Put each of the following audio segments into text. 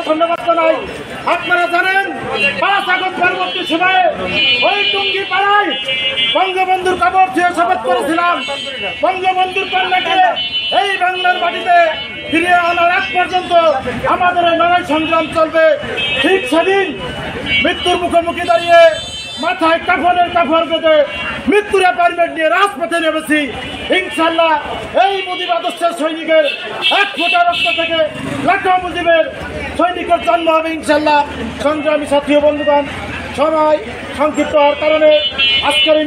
ধন্যবাদ জানাই। আপনারা জানেন 5 আগস্ট পরবর্তী সময়ে ওই টুঙ্গি পাড়ায় বঙ্গবন্ধুর কবর দিয়ে শপথ করেছিলাম। বঙ্গবন্ধুর কন্যাকে এই বাংলার মাটিতে ফিরিয়ে আনার আগ পর্যন্ত আমাদের লড়াই সংগ্রাম চলবে। ঠিক সেদিন মৃত্যুর মুখোমুখি দাঁড়িয়ে মাথায় কাফনের কাফর বেঁধে মৃত্যুর অ্যাপয়েন্টমেন্ট নিয়ে রাজপথে নেমেছি। ইনশাল্লাহ এই মুজিব আদর্শের সৈনিকের 1 ফোঁটা রক্ত থেকে লাখো মুজিবের সৈনিকের জন্ম হবে ইনশাল্লাহ। সংগ্রামী সাথী ও বন্ধুগণ, সবাই সংক্ষিপ্ত হওয়ার কারণে আজকের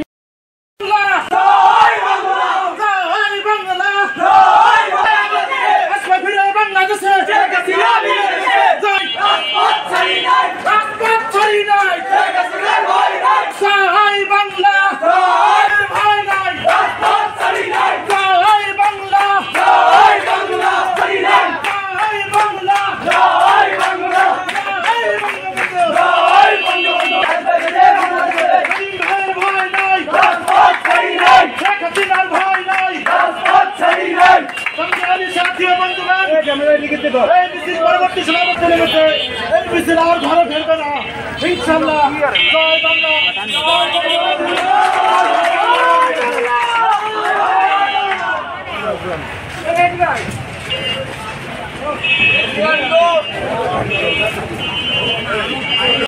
পরবর্তী সমাবেশে নেমেছে এই মিছিল আর ঘরে ফেলবে না ইনশাল্লাহ। জয় বাংলা।